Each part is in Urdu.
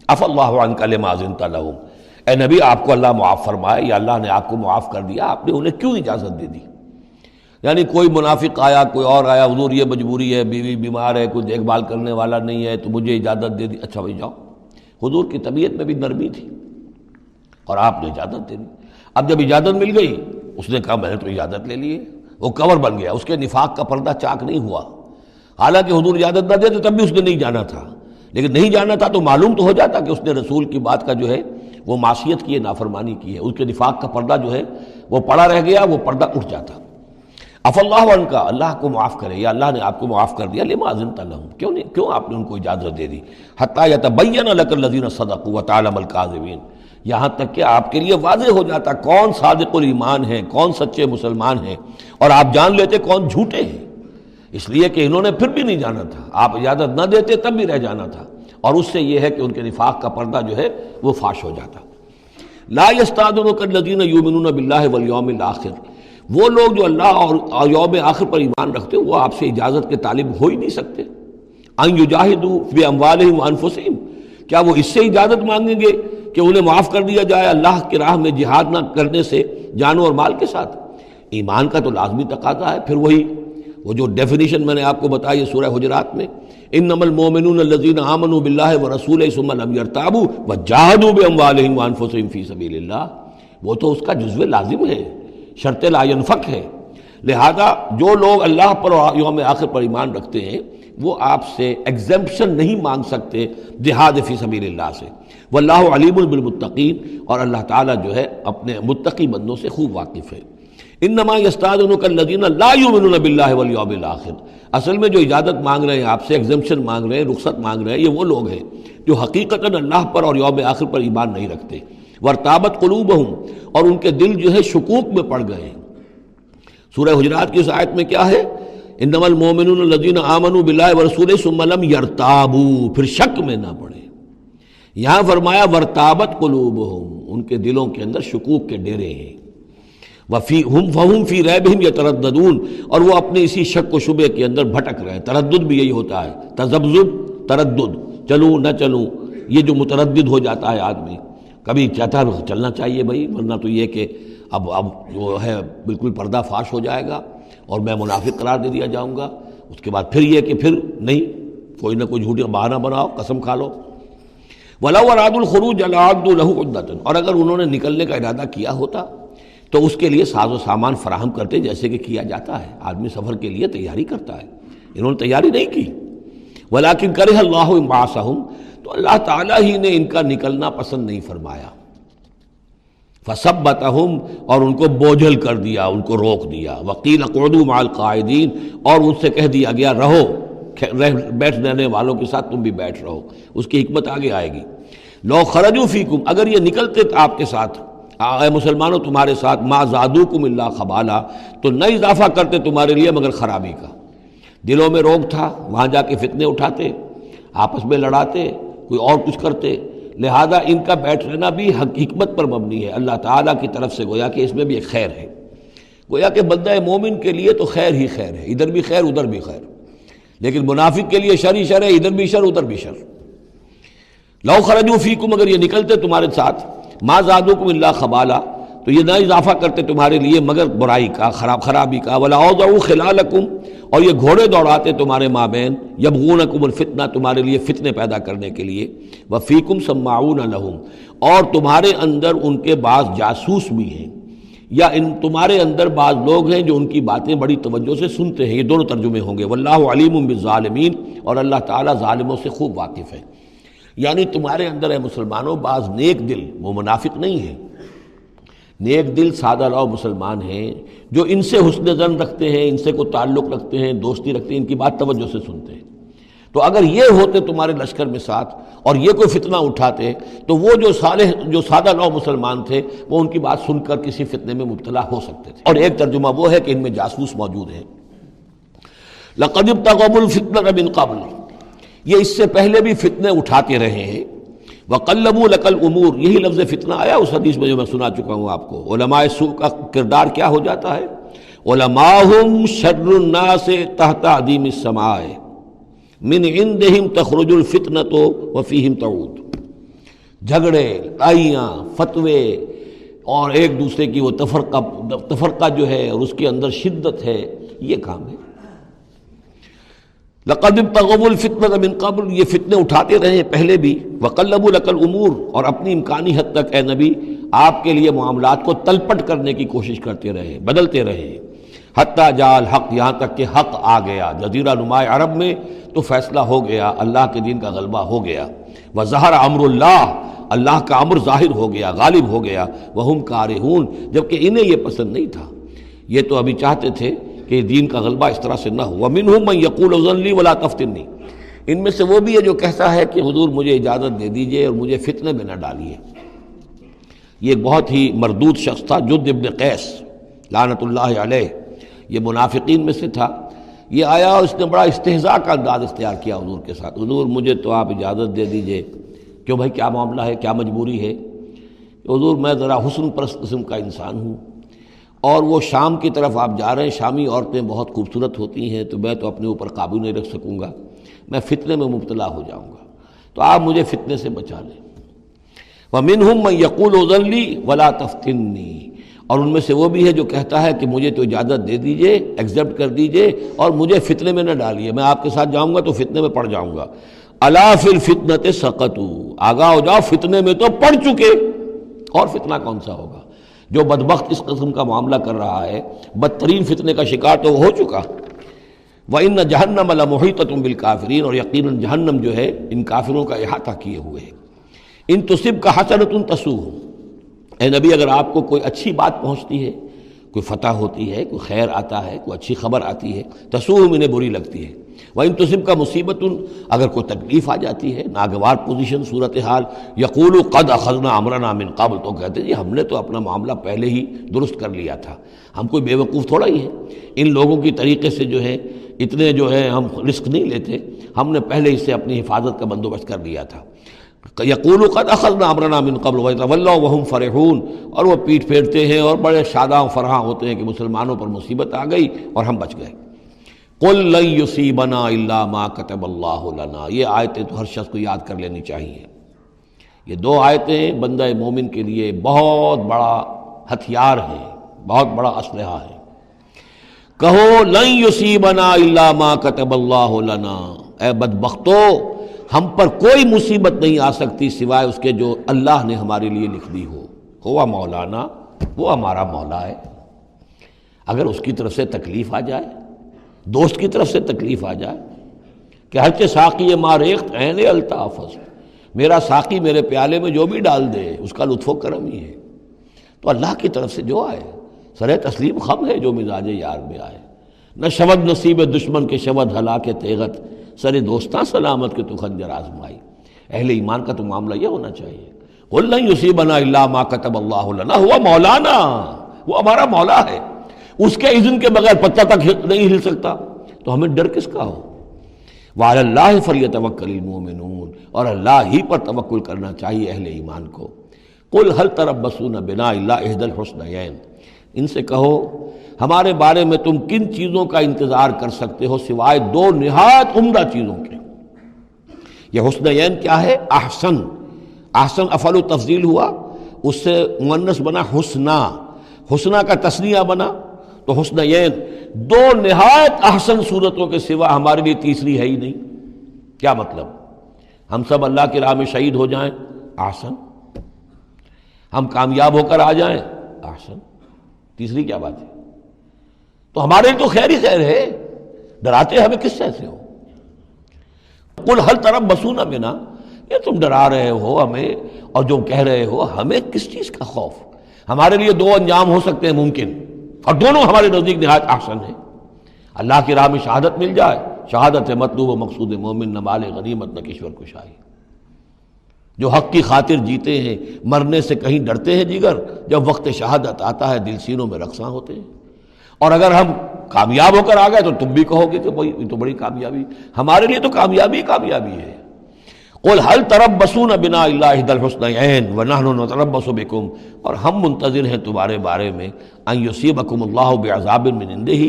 عفا اللہ عنک لما اذنت لہم، اے نبی آپ کو اللہ معاف فرمائے، یا اللہ نے آپ کو معاف کر دیا، آپ نے انہیں کیوں اجازت دے دی؟ یعنی کوئی منافق آیا، کوئی اور آیا، حضور یہ مجبوری ہے، بیوی بیمار ہے، کوئی دیکھ بھال کرنے والا نہیں ہے، تو مجھے اجازت دے دی۔ اچھا بھائی جاؤ۔ حضور کی طبیعت میں بھی نرمی تھی اور آپ نے اجازت دے دی۔ اب جب اجازت مل گئی، اس نے کہا میں نے تو اجازت لے لی ہے، وہ کور بن گیا، اس کے نفاق کا پردہ چاک نہیں ہوا۔ حالانکہ حضور اجازت نہ دیتے تب بھی اس نے نہیں جانا تھا، لیکن نہیں جانا تھا تو معلوم تو ہو جاتا کہ اس نے رسول کی بات کا جو ہے وہ معصیت کی ہے، نافرمانی کی ہے، اس کے نفاق کا پردہ جو ہے وہ پڑا رہ گیا، وہ پردہ اٹھ جاتا۔ عفا اللہ عنک، اللہ کو معاف کرے، یا اللہ نے آپ کو معاف کر دیا، لما اذنت لہم، کیوں آپ نے ان کو اجازت دے دی؟ حتی یتبین لک الذین صدقوا وتعلم الکاذبین، یہاں تک کہ آپ کے لیے واضح ہو جاتا کون صادق الایمان ہیں، کون سچے مسلمان ہیں، اور آپ جان لیتے کون جھوٹے ہیں۔ اس لیے کہ انہوں نے پھر بھی نہیں جانا تھا، آپ اجازت نہ دیتے تب بھی رہ جانا تھا، اور اس سے یہ ہے کہ ان کے نفاق کا پردہ جو ہے وہ فاش ہو جاتا۔ لا یستأذنک الذین یؤمنون باللہ والیوم الآخر، وہ لوگ جو اللہ اور یوم آخر پر ایمان رکھتے ہیں وہ آپ سے اجازت کے طالب ہو ہی نہیں سکتے۔ ان یجاہدوا باموالہم وانفسہم، کیا وہ اس سے اجازت مانگیں گے کہ انہیں معاف کر دیا جائے اللہ کی راہ میں جہاد نہ کرنے سے جان اور مال کے ساتھ؟ ایمان کا تو لازمی تقاضا ہے۔ پھر وہی وہ جو ڈیفینیشن میں نے آپ کو بتائی ہے سورہ حجرات میں، انما المؤمنون الذین آمنوا باللہ ورسولہ ثم لم یرتابوا وجاہدوا باموالہم وانفسہم فی سبیل اللہ، وہ تو اس کا جزو لازم ہے، شرط لا ینفک ہے۔ لہذا جو لوگ اللہ پر اور یوم آخر پر ایمان رکھتے ہیں وہ آپ سے ایگزمپشن نہیں مانگ سکتے جہاد فی سبیل اللہ سے۔ واللہ علیم بالمتقین، اور اللہ تعالیٰ جو ہے اپنے متقی بندوں سے خوب واقف ہے۔ انما یستأذنک الذین لا یؤمنون باللہ والیوم الآخر، اصل میں جو اجازت مانگ رہے ہیں آپ سے، ایگزمپشن مانگ رہے ہیں، رخصت مانگ رہے ہیں، یہ وہ لوگ ہیں جو حقیقتاً اللہ پر اور یوم آخر پر ایمان نہیں رکھتے۔ وارتابت قلوبہم، اور ان کے دل جو ہے شکوک میں پڑ گئے ہیں۔ سورہ حجرات کی اس آیت میں کیا ہے؟ انما المؤمنون الذین آمنوا باللہ ورسولہ ثم لم یرتابوا، پھر شک میں نہ پڑے۔ یہاں فرمایا وارتابت قلوبہم، ان کے دلوں کے اندر شکوک کے ڈیرے ہیں۔ فَهُمْ فِي رَيْبِهِمْ يَتَرَدَّدُونَ، اور وہ اپنے اسی شک و شبے کے اندر بھٹک رہے ہیں۔ تردد بھی یہی ہوتا ہے، تذبذب، تردد، چلوں نہ چلوں، یہ جو متردد ہو جاتا ہے آدمی، کبھی چاہتا ہے چلنا چاہیے بھائی، ورنہ تو یہ کہ اب جو ہے بالکل پردہ فاش ہو جائے گا اور میں منافق قرار دے دیا جاؤں گا۔ اس کے بعد پھر یہ کہ پھر نہیں، کوئی نہ کوئی جھوٹی بہانہ بناؤ، قسم کھا لو۔ وَلَوْ أَرَادُوا الْخُرُوجَ لَأَعَدُّوا لَهُ عُدَّةً، اور اگر انہوں نے نکلنے کا ارادہ کیا ہوتا تو اس کے لیے ساز و سامان فراہم کرتے، جیسے کہ کیا جاتا ہے، آدمی سفر کے لیے تیاری کرتا ہے۔ انہوں نے تیاری نہیں کی۔ وَلَٰكِن كَرِهَ اللَّهُ انبعاثَهُم، تو اللہ تعالیٰ ہی نے ان کا نکلنا پسند نہیں فرمایا۔ فَثَبَّتَهُمْ، اور ان کو بوجھل کر دیا، ان کو روک دیا۔ وَقِيلَ اقْعُدُوا مَعَ الْقَاعِدِينَ، اور ان سے کہہ دیا گیا رہو، بیٹھ رہنے والوں کے ساتھ تم بھی بیٹھ رہو۔ اس کی حکمت آگے آئے گی۔ لَوْ خَرَجُوا فِيكُمْ، اگر یہ نکلتے آپ کے ساتھ، اے مسلمانوں تمہارے ساتھ، ما زادوکم الا خبالا، تو نہ اضافہ کرتے تمہارے لیے مگر خرابی کا۔ دلوں میں روگ تھا، وہاں جا کے فتنے اٹھاتے، آپس میں لڑاتے، کوئی اور کچھ کرتے۔ لہذا ان کا بیٹھ رہنا بھی حکمت پر مبنی ہے، اللہ تعالیٰ کی طرف سے، گویا کہ اس میں بھی ایک خیر ہے۔ گویا کہ بندہ مومن کے لیے تو خیر ہی خیر ہے، ادھر بھی خیر ادھر بھی خیر، لیکن منافق کے لیے شر ہی شر ہے، ادھر بھی شر ادھر بھی شر۔ لو خرجوا فیکم، اگر یہ نکلتے تمہارے ساتھ، ما زادوکم الا خبالا، تو یہ نہ اضافہ کرتے تمہارے لیے مگر برائی کا، خرابی کا۔ ولا اوضعوا خلالکم، اور یہ گھوڑے دوڑاتے تمہارے مابین، یبغونکم الفتنہ، تمہارے لیے فتنے پیدا کرنے کے لیے۔ وفیکم سماعون لہم، اور تمہارے اندر ان کے بعض جاسوس بھی ہیں، یا ان تمہارے اندر بعض لوگ ہیں جو ان کی باتیں بڑی توجہ سے سنتے ہیں۔ یہ دونوں ترجمے ہوں گے۔ واللہ علیم بالظالمین، اور اللہ تعالیٰ ظالموں سے خوب واقف ہے۔ یعنی تمہارے اندر ہے مسلمانوں بعض نیک دل، وہ منافق نہیں ہیں، نیک دل سادہ رو مسلمان ہیں جو ان سے حسن ظن رکھتے ہیں، ان سے کوئی تعلق رکھتے ہیں، دوستی رکھتے ہیں، ان کی بات توجہ سے سنتے ہیں۔ تو اگر یہ ہوتے تمہارے لشکر میں ساتھ اور یہ کوئی فتنہ اٹھاتے تو وہ جو صالح، جو سادہ رو مسلمان تھے، وہ ان کی بات سن کر کسی فتنے میں مبتلا ہو سکتے تھے۔ اور ایک ترجمہ وہ ہے کہ ان میں جاسوس موجود ہیں۔ لقد ابتغوا الفتنة من قبل، یہ اس سے پہلے بھی فتنے اٹھاتے رہے ہیں۔ وَقَلَّبُوا لَكَ الْأُمُورِ، یہی لفظ فتنہ آیا اس حدیث میں جو میں سنا چکا ہوں آپ کو۔ علماء سوء کا کردار کیا ہو جاتا ہے؟ علماءہم شر الناس تحت عدیم السماء، من عندہم تخرج الفتنۃ وفیہم تعود۔ جھگڑے، لڑائیاں، فتوے اور ایک دوسرے کی وہ تفرقہ جو ہے اور اس کے اندر شدت ہے، یہ کام ہے۔ لقد ابتغوا الفتنة من قبل، یہ فتنے اٹھاتے رہے پہلے بھی، وقلبوا لك الامور، اور اپنی امکانی حد تک اے نبی آپ کے لیے معاملات کو تلپٹ کرنے کی کوشش کرتے رہے، بدلتے رہے، حتی جاء الحق، یہاں تک کہ حق آ گیا۔ جزیرہ نما عرب میں تو فیصلہ ہو گیا، اللہ کے دین کا غلبہ ہو گیا۔ وظہر امر اللہ، اللہ کا امر ظاہر ہو گیا، غالب ہو گیا۔ وہم کارہون، جبکہ انہیں یہ پسند نہیں تھا، یہ تو ابھی چاہتے تھے کہ دین کا غلبہ اس طرح سے نہ ہو۔ ومنہم من یقول اذن لی ولا تفتنی، ان میں سے وہ بھی ہے جو کہتا ہے کہ حضور مجھے اجازت دے دیجئے اور مجھے فتنے میں نہ ڈالیے۔ یہ ایک بہت ہی مردود شخص تھا، جد ابن قیس لعنت اللہ علیہ، یہ منافقین میں سے تھا۔ یہ آیا اور اس نے بڑا استہزاء کا انداز اختیار کیا حضور کے ساتھ، حضور مجھے تو آپ اجازت دے دیجئے۔ کیوں بھائی، کیا معاملہ ہے، کیا مجبوری ہے؟ حضور میں ذرا حسن پرست قسم کا انسان ہوں، اور وہ شام کی طرف آپ جا رہے ہیں، شامی عورتیں بہت خوبصورت ہوتی ہیں، تو میں تو اپنے اوپر قابو نہیں رکھ سکوں گا، میں فتنے میں مبتلا ہو جاؤں گا، تو آپ مجھے فتنے سے بچا لیں۔ وَمِنْهُمْ مَنْ يَقُولُ اذن لِّي وَلَا تَفْتِنِّي، اور ان میں سے وہ بھی ہے جو کہتا ہے کہ مجھے تو اجازت دے دیجئے، ایکسیپٹ کر دیجئے، اور مجھے فتنے میں نہ ڈالیے، میں آپ کے ساتھ جاؤں گا تو فتنے میں پڑ جاؤں گا۔ أَلَا فِي الْفِتْنَةِ سَقَطُوا، آگاہ ہو جاؤ، فتنے میں تو پڑ چکے، اور فتنہ کون سا ہوگا؟ جو بدبخت اس قسم کا معاملہ کر رہا ہے، بدترین فتنے کا شکار تو وہ ہو چکا۔ وَإِنَّ جَهَنَّمَ لَمُحِيطَةٌ بِالْكَافِرِينَ، اور یقیناً جہنم جو ہے ان کافروں کا احاطہ کیے ہوئے ہے۔ ان تصبک حسنۃ تسوء، اے نبی اگر آپ کو کوئی اچھی بات پہنچتی ہے، کوئی فتح ہوتی ہے، کوئی خیر آتا ہے، کوئی اچھی خبر آتی ہے، تسوءہم، انہیں بری لگتی ہے۔ وَإِن تُصِبْكَ مُصِیبَةٌ، اگر کوئی تکلیف آ جاتی ہے، ناگوار پوزیشن، صورتحال، یقولوا قد اخذنا امرنا من قبل، تو کہتے ہیں جی ہم نے تو اپنا معاملہ پہلے ہی درست کر لیا تھا، ہم کوئی بے وقوف تھوڑا ہی ہیں، ان لوگوں کی طریقے سے جو ہے اتنے جو ہے ہم رسک نہیں لیتے، ہم نے پہلے ہی سے اپنی حفاظت کا بندوبست کر لیا تھا۔ یقولوا قد اخذنا امرنا من قبل ویتولوا وهم فرحون، اور وہ پیٹھ پھیرتے ہیں اور بڑے شاداں و فرحاں ہوتے ہیں کہ مسلمانوں پر مصیبت آ گئی اور ہم بچ گئے۔ قل لن یصیبنا الا ما كتب اللہ لنا، یہ آیتیں تو ہر شخص کو یاد کر لینی چاہیے۔ یہ دو آیتیں بندہ مومن کے لیے بہت بڑا ہتھیار ہیں، بہت بڑا اسلحہ ہے۔ کہو لن یصیبنا الا ما كتب اللہ لنا، اے بدبختو ہم پر کوئی مصیبت نہیں آ سکتی سوائے اس کے جو اللہ نے ہمارے لیے لکھ دی ہو۔ ہوا مولانا، وہ ہمارا مولا ہے، اگر اس کی طرف سے تکلیف آ جائے، دوست کی طرف سے تکلیف آ جائے کہ ہرچہ ساقی ما ریخت عین الطافظ، میرا ساقی میرے پیالے میں جو بھی ڈال دے اس کا لطف و کرم ہی ہے، تو اللہ کی طرف سے جو آئے، سر تسلیم خم ہے جو مزاج یار میں آئے۔ نہ شود نصیب دشمن کے شود ہلاک تیغت، سر دوستاں سلامت کے تو خنجر آزمائی۔ اہل ایمان کا تو معاملہ یہ ہونا چاہیے، قل لن یصیبنا الا ما كتب اللہ لنا، ہوا مولانا، وہ ہمارا مولا ہے، اس کے اذن کے بغیر پتہ تک نہیں ہل سکتا، تو ہمیں ڈر کس کا ہو؟ وعلی اللہ فلیتوکل المؤمنون، اور اللہ ہی پر توکل کرنا چاہیے اہل ایمان کو۔ قل هل تربصون بنا الا احدى الحسنیین، ان سے کہو ہمارے بارے میں تم کن چیزوں کا انتظار کر سکتے ہو سوائے دو نہایت عمدہ چیزوں کے۔ یہ حسنیین کیا ہے؟ احسن، احسن افعل و تفضیل ہوا، اس سے مؤنث بنا حسنا، حسنا کا تثنیہ بنا تو حسنیین، دو نہایت احسن صورتوں کے سوا ہمارے لیے تیسری ہے ہی نہیں۔ کیا مطلب؟ ہم سب اللہ کی راہ میں شہید ہو جائیں، احسن، ہم کامیاب ہو کر آ جائیں، احسن، تیسری کیا بات ہے؟ تو ہمارے لیے تو خیر ہی خیر ہے، ڈراتے ہمیں کس سے ہو؟ قل هل تربصون بنا، یہ تم ڈرا رہے ہو ہمیں اور جو کہہ رہے ہو ہمیں کس چیز کا خوف؟ ہمارے لیے دو انجام ہو سکتے ہیں ممکن، اور دونوں ہمارے نزدیک نہایت احسن ہیں۔ اللہ کی راہ میں شہادت مل جائے، شہادت ہے مطلوب و مقصود مومن، نہ مال غنیمت نہ کشور کشائی۔ جو حق کی خاطر جیتے ہیں، مرنے سے کہیں ڈرتے ہیں جگر، جب وقت شہادت آتا ہے دل سینوں میں رقصاں ہوتے ہیں۔ اور اگر ہم کامیاب ہو کر آ گئے تو تم بھی کہو گے کہ بھائی یہ تو بڑی کامیابی، ہمارے لیے تو کامیابی کامیابی ہے۔ قل هل تربصون بنا الا احدى الحسنيين ونحن نتربص بكم، اور ہم منتظر ہیں تمہارے بارے میں ان یصیبکم اللہ بعذاب من عنده،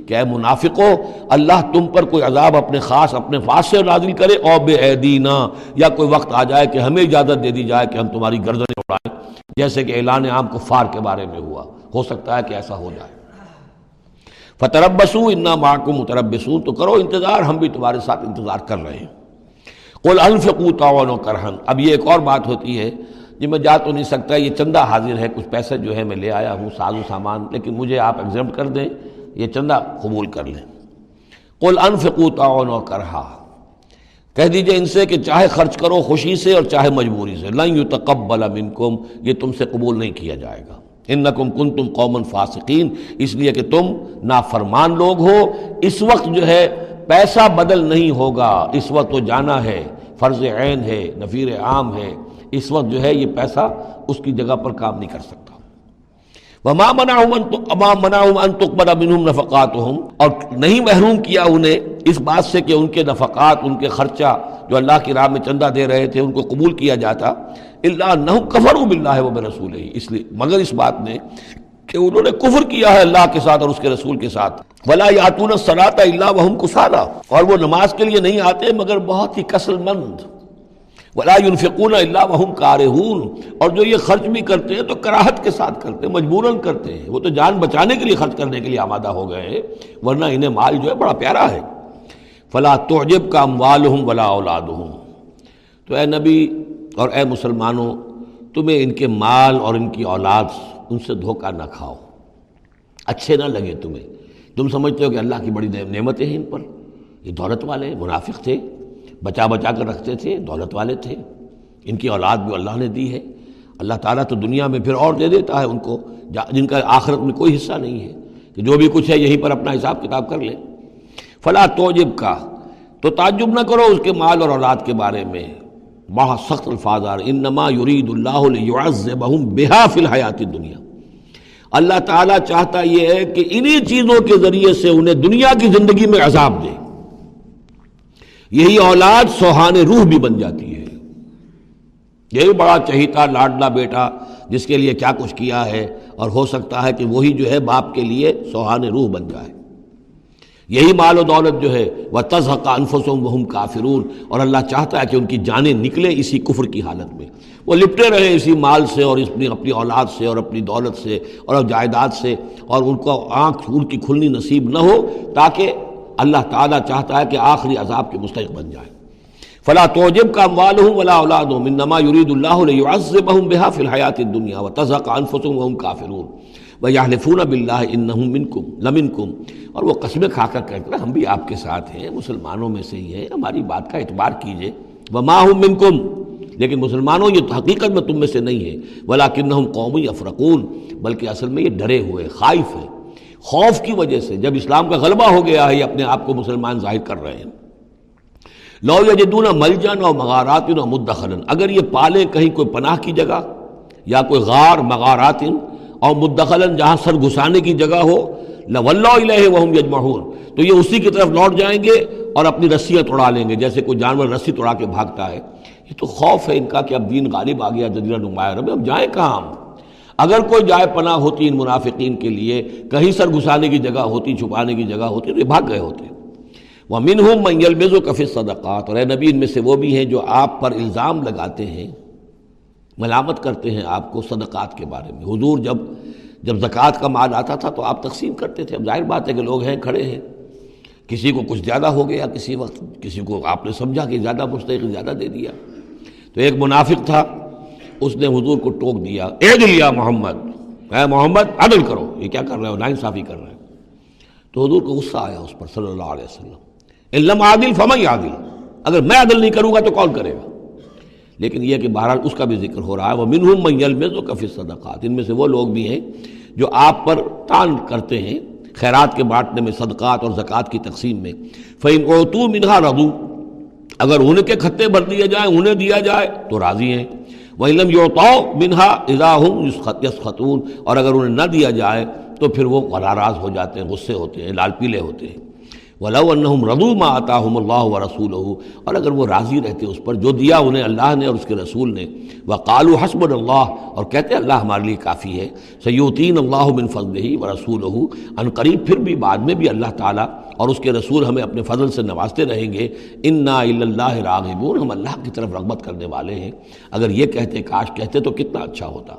کہ اے منافقو اللہ تم پر کوئی عذاب اپنے خاص اپنے پاس سے نازل کرے، اور بایدینا، یا کوئی وقت آ جائے کہ ہمیں اجازت دے دی جائے کہ ہم تمہاری گردنیں اڑائیں، جیسے کہ اعلان عام کفار کے بارے میں ہوا، ہو سکتا ہے کہ ایسا ہو جائے۔ فتربصوا انا معکم متربصون، تو کرو انتظار، ہم بھی تمہارے ساتھ انتظار کر رہے ہیں۔ قل انفقوا طوعا وكرها، اب یہ ایک اور بات ہوتی ہے جی میں جا تو نہیں سکتا، یہ چندہ حاضر ہے، کچھ پیسے جو ہے میں لے آیا ہوں، ساز و سامان، لیکن مجھے آپ ایگزمپٹ کر دیں، یہ چندہ قبول کر لیں۔ قل انفقوا طوعا وكرها، کہہ دیجئے ان سے کہ چاہے خرچ کرو خوشی سے اور چاہے مجبوری سے، لن يتقبل منکم، یہ تم سے قبول نہیں کیا جائے گا، انکم کنتم قوما فاسقین، اس لیے کہ تم نافرمان لوگ ہو۔ اس وقت جو ہے پیسہ بدل نہیں ہوگا، اس وقت تو جانا ہے، فرض عین ہے، نفیر عام ہے، اس وقت جو ہے یہ پیسہ اس کی جگہ پر کام نہیں کر سکتا۔ وما منعهم ان تقبل منهم نفقاتهم، اور نہیں محروم کیا انہیں اس بات سے کہ ان کے نفقات، ان کے خرچہ جو اللہ کی راہ میں چندہ دے رہے تھے ان کو قبول کیا جاتا، الا انهم كفروا بالله وبرسوله، اس لیے مگر اس بات نے کہ انہوں نے کفر کیا ہے اللہ کے ساتھ اور اس کے رسول کے ساتھ۔ ولا یاتون الصلاۃ الا وهم کسالى، اور وہ نماز کے لیے نہیں آتے مگر بہت ہی کسل مند۔ ولا ينفقون الا وهم کارہون، اور جو یہ خرچ بھی کرتے ہیں تو کراہت کے ساتھ کرتے ہیں، مجبوراً کرتے ہیں، وہ تو جان بچانے کے لیے خرچ کرنے کے لیے آمادہ ہو گئے ہیں، ورنہ انہیں مال جو ہے بڑا پیارا ہے۔ فلا تعجبک اموالهم ولا اولادهم، تو اے نبی اور اے مسلمانوں تمہیں ان کے مال اور ان کی اولاد ان سے دھوکہ نہ کھاؤ، اچھے نہ لگے تمہیں، تم سمجھتے ہو کہ اللہ کی بڑی نعمتیں ہیں ان پر، یہ دولت والے منافق تھے، بچا بچا کر رکھتے تھے، دولت والے تھے، ان کی اولاد بھی اللہ نے دی ہے، اللہ تعالیٰ تو دنیا میں پھر اور دے دیتا ہے ان کو جن کا آخرت میں کوئی حصہ نہیں ہے، کہ جو بھی کچھ ہے یہیں پر اپنا حساب کتاب کر لیں۔ فلا تعجبک، تو تعجب نہ کرو اس کے مال اور اولاد کے بارے میں، بہت سخت الفاظ آ رہے، انما یرید اللہ لیعذبہم بہا فی الحیات الدنیا، اللہ تعالیٰ چاہتا یہ ہے کہ انہی چیزوں کے ذریعے سے انہیں دنیا کی زندگی میں عذاب دے، یہی اولاد سوہان روح بھی بن جاتی ہے، یہی بڑا چہیتا لاڈلا بیٹا جس کے لیے کیا کچھ کیا ہے، اور ہو سکتا ہے کہ وہی جو ہے باپ کے لیے سوہان روح بن جائے، یہی مال و دولت جو ہے وَتَزْهَقَ أَنفُسُهُمْ وَهُمْ كَافِرُونَ، اور اللہ چاہتا ہے کہ ان کی جانیں نکلیں اسی کفر کی حالت میں، وہ لپٹے رہے اسی مال سے اور اپنی اولاد سے اور اپنی دولت سے اور جائیداد سے، اور ان کو آنکھ ان کی کھلنی نصیب نہ ہو، تاکہ اللہ تعالیٰ چاہتا ہے کہ آخری عذاب کے مستحق بن جائیں۔ فلا تعجبک اموالهم ولا اولادهم انما یرید اللہ لیعذبہم بها فی الحیات الدنیا وتزهق انفسهم وهم کافرون ویحلفون باللہ انہم منکم لمنکم، اور وہ قسمیں کھا کر کہتے ہیں ہم بھی آپ کے ساتھ ہیں، مسلمانوں میں سے ہی ہیں، ہماری بات کا اعتبار کیجئے، وما ہم منکم، لیکن مسلمانوں یہ تو حقیقت میں تم میں سے نہیں ہے، ولکنہم قوم یفرقون، بلکہ اصل میں یہ ڈرے ہوئے خائف ہیں، خوف کی وجہ سے جب اسلام کا غلبہ ہو گیا ہے یہ اپنے آپ کو مسلمان ظاہر کر رہے ہیں۔ لو یجدون ملجا و مغارات و مدخلا، اگر یہ پالیں کہیں کوئی پناہ کی جگہ یا کوئی غار مغارات اور مدخلا جہاں سر گھسانے کی جگہ ہو، لولوا الیہ وہم یجمعون، تو یہ اسی کی طرف لوٹ جائیں گے اور اپنی رسیاں توڑا لیں گے، جیسے کوئی جانور رسی توڑا کے بھاگتا ہے۔ یہ تو خوف ہے ان کا کہ اب دین غالب آ گیا جزیرہ نما عرب میں، اب جائیں کہاں ہم؟ اگر کوئی جائے پناہ ہوتی ان منافقین کے لیے، کہیں سر گھسانے کی جگہ ہوتی، چھپانے کی جگہ ہوتی، تو یہ بھاگ گئے ہوتے۔ وَمِنْهُمْ مَنْ يَلْمِزُكَ فِي الصَّدَقَاتِ، اور اے نبی ان میں سے وہ بھی ہیں جو آپ پر الزام لگاتے ہیں، ملامت کرتے ہیں آپ کو صدقات کے بارے میں۔ حضور جب زکوٰۃ کا مال آتا تھا تو آپ تقسیم کرتے تھے، اب ظاہر بات ہے کہ لوگ ہیں کھڑے ہیں، کسی کو کچھ زیادہ ہو گیا کسی وقت، کسی کو آپ نے سمجھا کہ زیادہ مستحق زیادہ دے دیا، تو ایک منافق تھا اس نے حضور کو ٹوک دیا، اعدل یا محمد، اے محمد عدل کرو، یہ کیا کر رہے ہو، ناانصافی کر رہے ہیں۔ تو حضور کو غصہ آیا اس پر صلی اللہ علیہ وسلم، ان لم عادل فمن عادل، اگر میں عدل نہیں کروں گا تو کون کرے گا؟ لیکن یہ کہ بہرحال اس کا بھی ذکر ہو رہا ہے، وَمِنْهُمْ مَنْ يَلْمِزُكَ فِي الصَّدَقَاتِ، ان میں سے وہ لوگ بھی ہیں جو آپ پر طعن کرتے ہیں خیرات کے بانٹنے میں، صدقات اور زکوٰۃ کی تقسیم میں۔ فَإِنْ أُعْطُوا مِنْهَا رَضُوا، اگر ان کے کھتے بھر دیے جائیں، انہیں دیا جائے تو راضی ہیں، وَإِنْ لَمْ يُعْطَوْا مِنْهَا إِذَا هُمْ يَسْخَطُونَ، اور اگر انہیں نہ دیا جائے تو پھر وہ ناراض ہو جاتے ہیں، غصے ہوتے ہیں، لال پیلے ہوتے ہیں۔ وَلَوْ أَنَّهُمْ رَضُوا مَا آتَاهُمُ اللَّهُ وَرَسُولُهُ، اور اگر وہ راضی رہتے اس پر جو دیا انہیں اللہ نے اور اس کے رسول نے، وَقَالُوا حَسْبُنَا اللَّهُ، اور کہتے اللہ ہمارے لیے کافی ہے، سَيُؤْتِينَ اللَّهُ مِنْ فَضْلِهِ وَرَسُولُهُ، ان قریب پھر بھی بعد میں بھی اللہ تعالیٰ اور اس کے رسول ہمیں اپنے فضل سے نوازتے رہیں گے، اِنَّا إِلَى اللَّهِ رَاغِبُونَ، ہم اللہ کی طرف رغبت کرنے والے ہیں۔ اگر یہ کہتے، کاش کہتے تو کتنا اچھا ہوتا۔